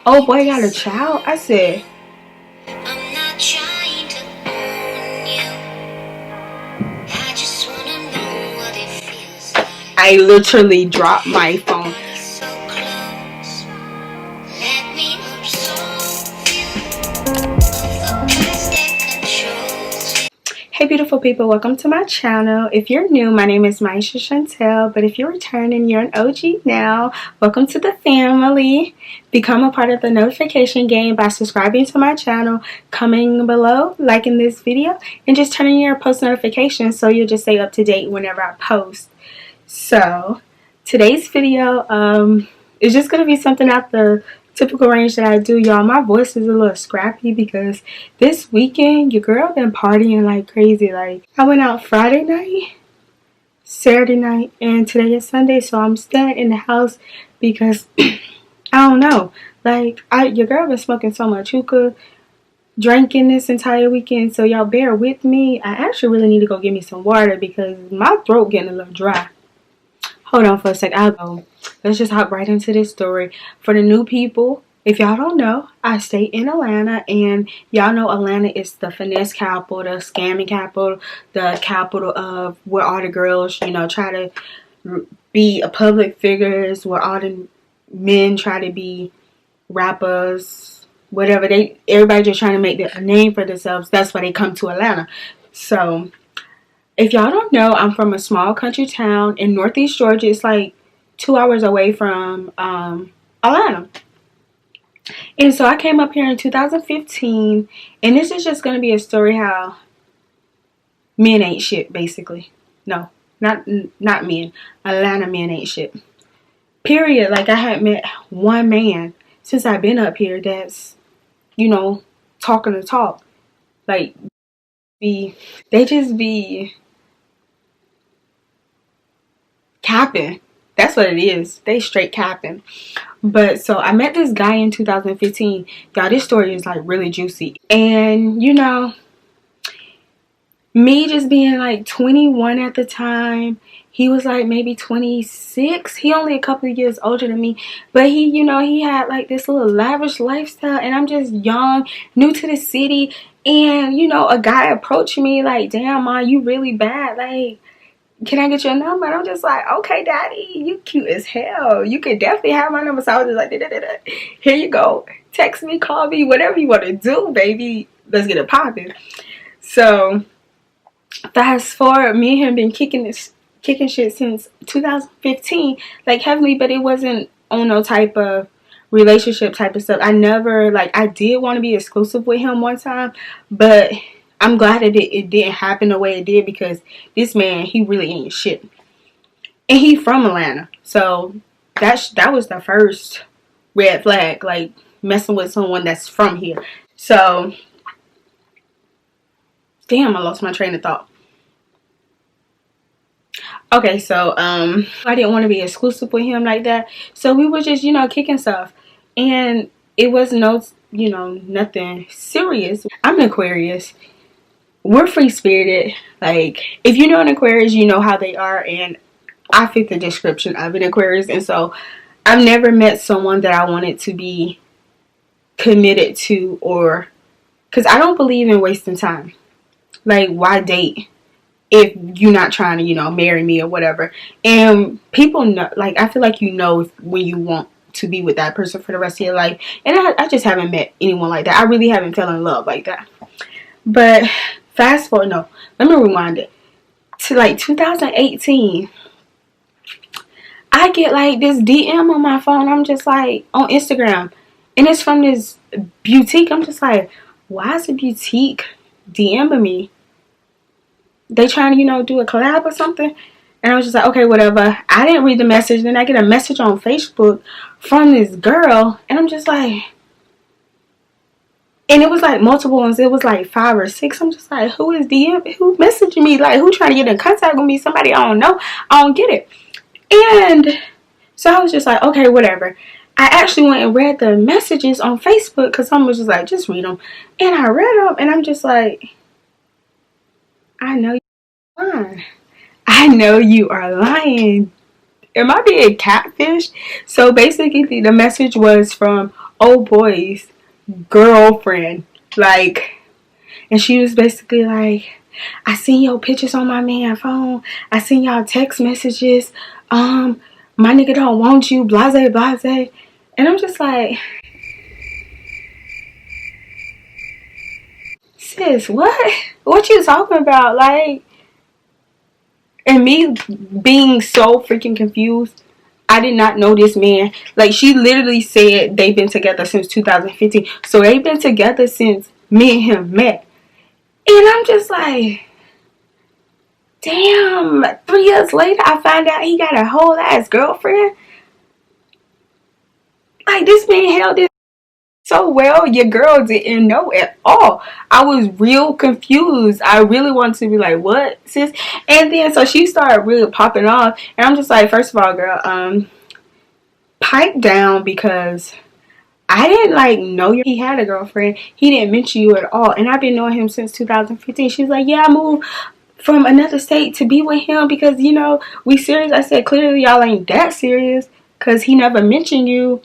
Oh boy got a child? I said, I'm not trying to own you. I just wanna know what it feels like. I literally dropped my phone. Body so close. Let me absorb you. The past that controls you. Hey beautiful people, welcome to my channel. If you're new, my name is MyeshiaShantal, but if you're returning, you're an OG now. Welcome to the family. Become a part of the notification game by subscribing to my channel, commenting below, liking this video, and just turning your post notifications so you'll just stay up to date whenever I post. So today's video is just going to be something out the typical range that I do, y'all. My voice is a little scrappy because this weekend your girl been partying like crazy. Like, I went out Friday night, Saturday night, and today is Sunday, so I'm staying in the house because I don't know, like, your girl been smoking so much hookah, drinking this entire weekend, so y'all bear with me. I actually really need to go get me some water because my throat getting a little dry. Hold on for a sec. I'll go. Let's just hop right into this story. For the new people, if y'all don't know, I stay in Atlanta, and y'all know Atlanta is the finesse capital, the scamming capital, the capital of where all the girls, you know, try to be a public figures, where all the men try to be rappers, whatever. Everybody just trying to make a name for themselves. That's why they come to Atlanta. So if y'all don't know, I'm from a small country town in Northeast Georgia. It's like 2 hours away from Atlanta. And so I came up here in 2015, and this is just going to be a story how men ain't shit, basically. No, not men. Atlanta men ain't shit. Period. Like, I had met one man since I've been up here that's, you know, talking the talk. Like, they just be capping. That's what it is. They straight capping. But so I met this guy in 2015. Y'all, this story is like really juicy. And you know, me just being like 21 at the time, he was like maybe 26. He only a couple of years older than me. But he, you know, he had like this little lavish lifestyle, and I'm just young, new to the city. And you know, a guy approached me like, damn, Ma, you really bad. Like, can I get your number? And I'm just like, okay, daddy, you cute as hell. You could definitely have my number. So I was just like, da-da-da-da. Here you go. Text me, call me, whatever you want to do, baby. Let's get it popping. So fast forward, me and him been kicking shit since 2015, like heavily, but it wasn't on no type of relationship type of stuff. I never, like, I did want to be exclusive with him one time, but I'm glad that it didn't happen the way it did, because this man, he really ain't shit. And he from Atlanta. So that was the first red flag, like messing with someone that's from here. So damn, I lost my train of thought. Okay, so I didn't want to be exclusive with him like that. So we were just, you know, kicking stuff. And it was no, you know, nothing serious. I'm an Aquarius. We're free-spirited. Like, if you know an Aquarius, you know how they are, and I fit the description of an Aquarius. And so I've never met someone that I wanted to be committed to, or because I don't believe in wasting time. Like, why date if you're not trying to, you know, marry me or whatever? And people know, like, I feel like you know when you want to be with that person for the rest of your life. And I just haven't met anyone like that. I really haven't fell in love like that. But fast forward, no, let me rewind it to like 2018. I get like this DM on my phone. I'm just like, on Instagram, and it's from this boutique. I'm just like, why is a boutique DMing me? They trying to, you know, do a collab or something? And I was just like, okay, whatever. I didn't read the message. Then I get a message on Facebook from this girl, and I'm just like, and it was like multiple ones. It was like 5 or 6. I'm just like, who is DM? Who messaging me? Like, who trying to get in contact with me? Somebody I don't know. I don't get it. And so I was just like, okay, whatever. I actually went and read the messages on Facebook, because someone was just like, just read them. And I read them, and I'm just like, I know you're lying. I know you are lying. Am I being catfished? So basically the message was from old boy's girlfriend. Like, and she was basically like, I seen your pictures on my man phone. I seen y'all text messages. My nigga don't want you, blase, blase. And I'm just like, sis, what? What you talking about? Like, and me being so freaking confused. I did not know this man. Like, she literally said they've been together since 2015. So they've been together since me and him met. And I'm just like, damn, 3 years later, I find out he got a whole ass girlfriend. Like, this man held it so well, your girl didn't know at all. I was real confused. I really wanted to be like, what, sis? And then, so she started really popping off. And I'm just like, first of all, girl, pipe down, because I didn't like know he had a girlfriend. He didn't mention you at all. And I've been knowing him since 2015. She's like, yeah, I moved from another state to be with him because, you know, we serious. I said, clearly y'all ain't that serious because he never mentioned you.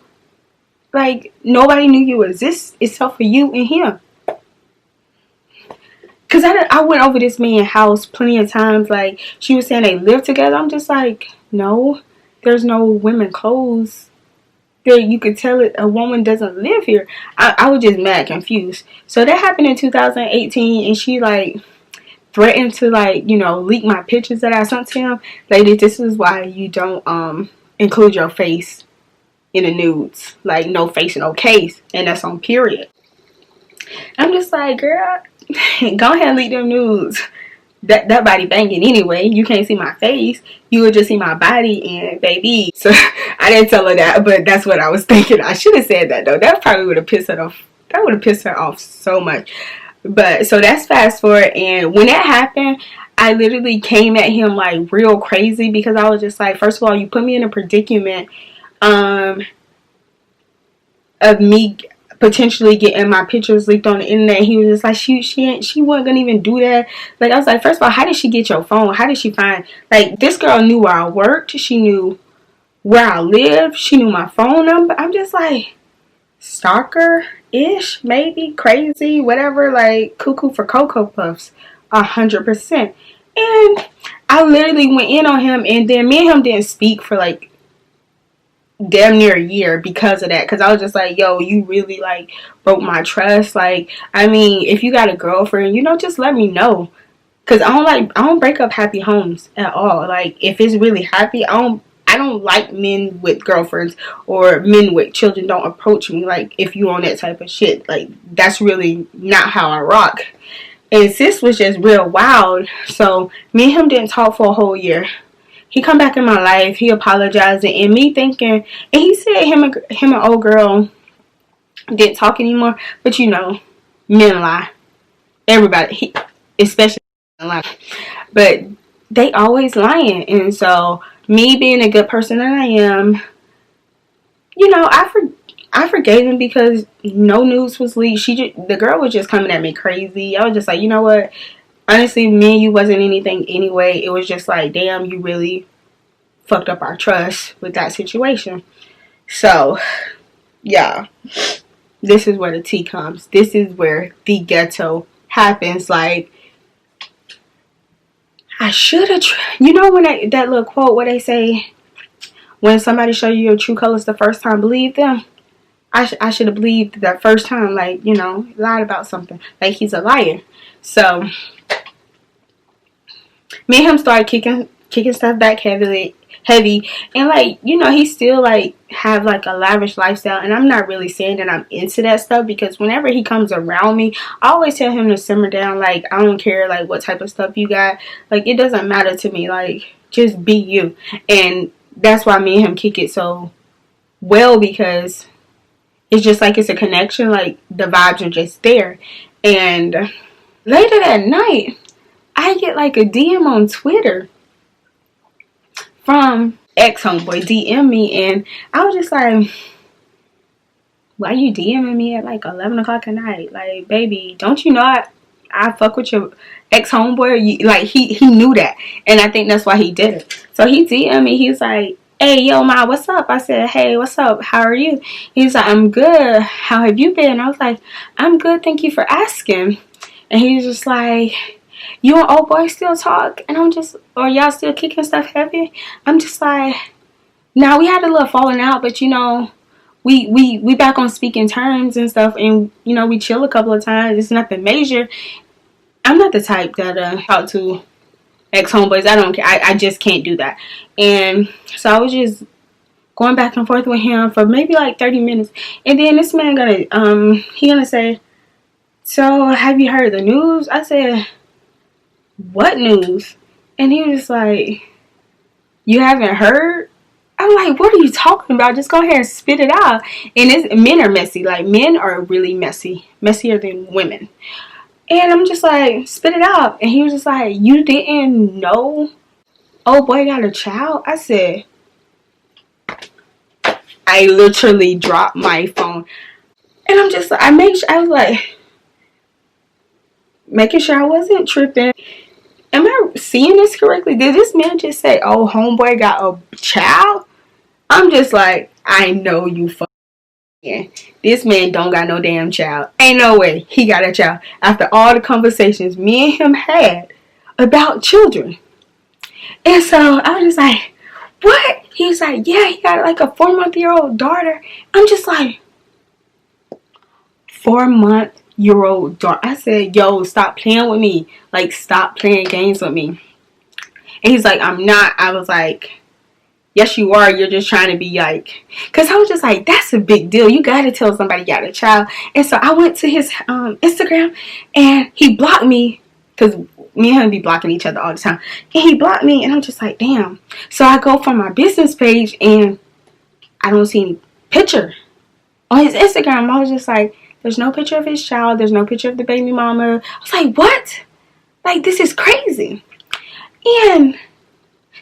Like, nobody knew you exist except for you and him. Because I went over this man's house plenty of times. Like, she was saying they live together. I'm just like, no, there's no women clothes. There, you could tell it a woman doesn't live here. I was just mad confused. So that happened in 2018, and she like threatened to like, you know, leak my pictures that I sent to him. Lady, this is why you don't include your face in the nudes. Like, no face, no case, and that's on period. I'm just like, girl, go ahead and leak them nudes. That body banging anyway. You can't see my face. You would just see my body and baby. So I didn't tell her that, but that's what I was thinking. I should have said that though. That probably would have pissed her off. That would have pissed her off so much. But so that's fast forward, and when that happened, I literally came at him like real crazy because I was just like, first of all, you put me in a predicament of me potentially getting my pictures leaked on the internet. He was just like, she wasn't gonna even do that. Like, I was like, first of all, how did she get your phone? How did she find, like, this girl knew where I worked, she knew where I lived, she knew my phone number. I'm just like, stalker-ish, maybe, crazy, whatever, like, cuckoo for Cocoa Puffs, 100%. And I literally went in on him, and then me and him didn't speak for like damn near a year because of that. Because I was just like, yo, you really like broke my trust. Like, I mean, if you got a girlfriend, you know, just let me know. Because I don't break up happy homes at all. Like, if it's really happy, I don't like men with girlfriends or men with children. Don't approach me like if you on that type of shit. Like, that's really not how I rock. And sis was just real wild. So me and him didn't talk for a whole year. He come back in my life. He apologized, and me thinking, and he said him and old girl didn't talk anymore. But you know, men lie. Everybody, especially men lie. But they always lying, and so me being a good person that I am, you know, I forgave him because no news was leaked. The girl was just coming at me crazy. I was just like, you know what? Honestly, me and you wasn't anything anyway. It was just like, damn, you really fucked up our trust with that situation. So, yeah, this is where the tea comes. This is where the ghetto happens. Like, I should have, you know, when that little quote where they say, when somebody show you your true colors the first time, believe them. I should have believed that first time, like, you know, lied about something. Like, he's a liar. So me and him started kicking stuff back heavy, and like, you know, he still like have like a lavish lifestyle, and I'm not really saying that I'm into that stuff, because whenever he comes around me, I always tell him to simmer down. Like, I don't care like what type of stuff you got, like, it doesn't matter to me, like, just be you. And that's why me and him kick it so well, because it's just like it's a connection, like the vibes are just there. And later that night, I get like a DM on Twitter from ex-homeboy, DM me, and I was just like, why you DMing me at like 11 o'clock at night? Like, baby, don't you know I fuck with your ex-homeboy? Like, he knew that, and I think that's why he did it. So he DM'd me, he's like, hey, yo, Ma, what's up? I said, hey, what's up? How are you? He's like, I'm good. How have you been? I was like, I'm good. Thank you for asking. And he's just like, you and old boy still talk? And I'm just, or y'all still kicking stuff heavy? I'm just like, now we had a little falling out, but we back on speaking terms and stuff, and we chill a couple of times. It's nothing major. I'm not the type that talk to ex homeboys. I don't care. I just can't do that. And so I was just going back and forth with him for maybe like 30 minutes, and then this man gonna say, so have you heard the news? I said, what news? And he was just like, you haven't heard? I'm like, what are you talking about? Just go ahead and spit it out. And men are messy. Like, men are really messy. Messier than women. And I'm just like, spit it out. And he was just like, you didn't know oh boy got a child? I said, I literally dropped my phone. And I'm just like, I was like, making sure I wasn't tripping. Am I seeing this correctly? Did this man just say, oh, homeboy got a child? I'm just like, I know you fucking. This man don't got no damn child. Ain't no way he got a child. After all the conversations me and him had about children. And so I was just like, what? He was like, yeah, he got like a 4-month-old daughter. I'm just like, 4-month-old daughter. I said, yo, stop playing with me. Like, stop playing games with me. And he's like, I'm not. I was like, yes, you are. You're just trying to be like, because I was just like, that's a big deal. You got to tell somebody you got a child. And so I went to his Instagram, and he blocked me, because me and him be blocking each other all the time. And he blocked me, and I'm just like, damn. So I go from my business page, and I don't see any picture on his Instagram. I was just like, there's no picture of his child. There's no picture of the baby mama. I was like, what? Like, this is crazy. And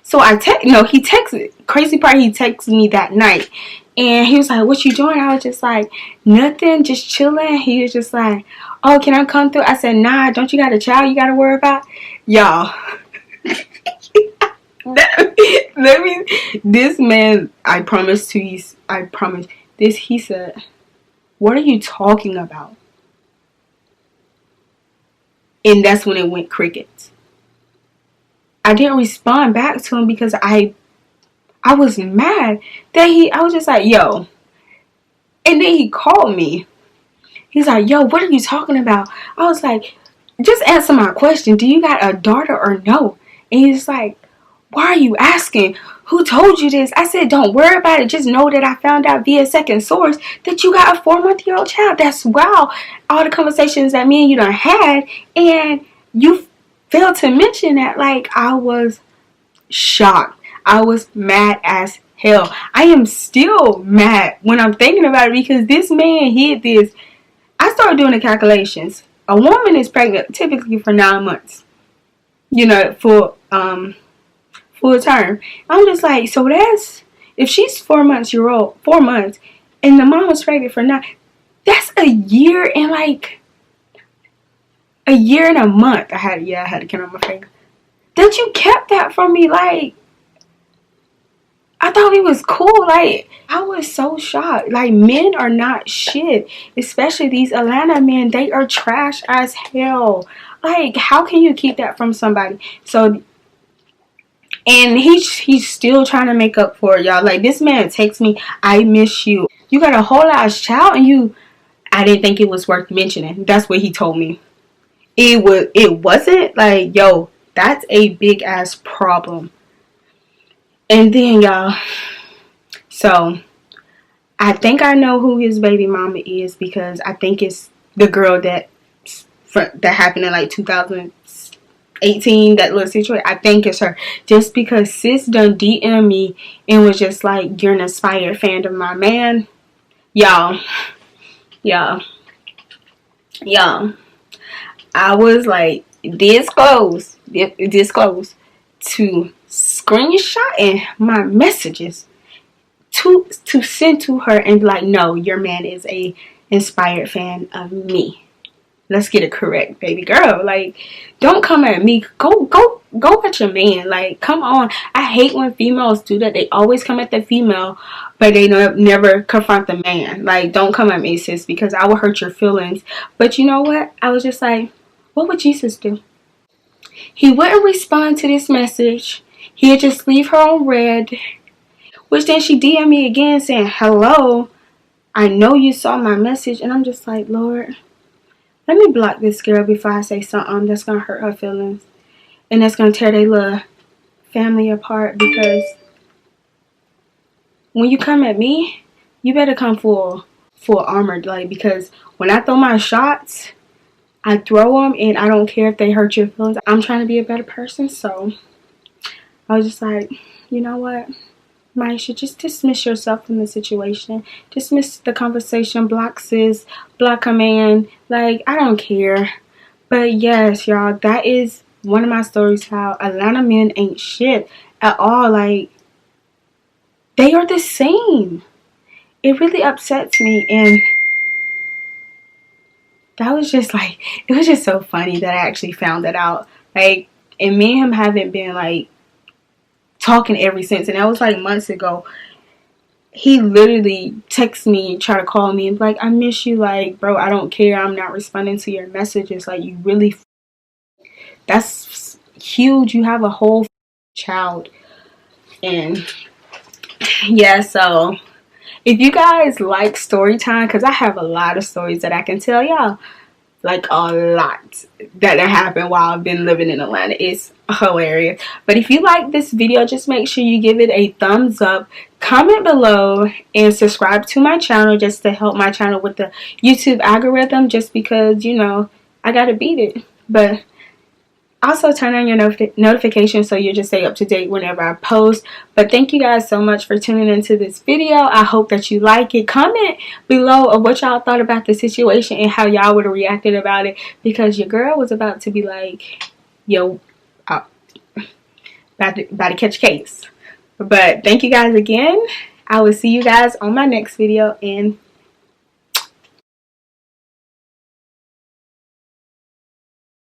so he texted, crazy part, he texted me that night. And he was like, what you doing? I was just like, nothing, just chilling. He was just like, oh, can I come through? I said, nah, don't you got a child you got to worry about? Y'all. This man, I promise, he said, what are you talking about? And that's when it went crickets. I didn't respond back to him because I was mad that I was just like, yo. And then he called me. He's like, yo, what are you talking about? I was like, just answer my question. Do you got a daughter or no? And he's like, why are you asking? Who told you this? I said, don't worry about it. Just know that I found out via second source that you got a 4-month-old child. That's wow. All the conversations that me and you done had, and you failed to mention that. Like, I was shocked. I was mad as hell. I am still mad when I'm thinking about it, because this man hid this. I started doing the calculations. A woman is pregnant typically for 9 months. Full term. I'm just like, so that's, if she's 4 months, and the mom was pregnant for 9, that's a year and a month. I had to count on my finger. That you kept that from me. Like, I thought it was cool. Like, I was so shocked. Like, men are not shit. Especially these Atlanta men. They are trash as hell. Like, how can you keep that from somebody? So, and he's still trying to make up for it, y'all. Like, this man texts me, I miss you. You got a whole ass child, and I didn't think it was worth mentioning. That's what he told me. It wasn't. Like, yo, that's a big ass problem. And then, y'all, so I think I know who his baby mama is, because I think it's the girl that happened in like 2018, that little situation. I think it's her, just because sis done DM me and was just like, you're an inspired fan of my man. Y'all, I was like this close to screenshotting my messages to send to her and be like, no, your man is a inspired fan of me. let's get it correct, baby girl. Like, don't come at me. Go at your man. Like, come on. I hate when females do that. They always come at the female, but they never confront the man. Like, don't come at me, sis, because I will hurt your feelings. But you know what? I was just like, what would Jesus do? He wouldn't respond to this message. He'd just leave her on red. Which then she DM'd me again saying, hello, I know you saw my message. And I'm just like, Lord, let me block this girl before I say something that's going to hurt her feelings. And that's going to tear their little family apart. Because when you come at me, you better come full armored. Like, because when I throw my shots, I throw them and I don't care if they hurt your feelings. I'm trying to be a better person. So I was just like, you know what? Myesha, just dismiss yourself from the situation. Dismiss the conversation. Block sis. Block a man. Like, I don't care. But yes, y'all, that is one of my stories how Atlanta men ain't shit at all. Like, they are the same. It really upsets me. And that was just like, it was just so funny that I actually found that out. Like, and me and him haven't been like talking ever since. And that was like months ago. He literally texts me, try to call me, and be like, I miss you. Like, bro, I don't care. I'm not responding to your messages. Like, you really, that's huge. You have a whole child. And yeah, so if you guys like story time, because I have a lot of stories that I can tell y'all, like a lot that happened while I've been living in Atlanta. It's hilarious. But if you like this video, just make sure you give it a thumbs up, comment below, and subscribe to my channel just to help my channel with the YouTube algorithm, just because, you know, I gotta beat it. But also turn on your notifications so you just stay up to date whenever I post. But thank you guys so much for tuning into this video. I hope that you like it. Comment below of what y'all thought about the situation and how y'all would have reacted about it, because your girl was about to be like, yo, about to catch case. But thank you guys again. I will see you guys on my next video, and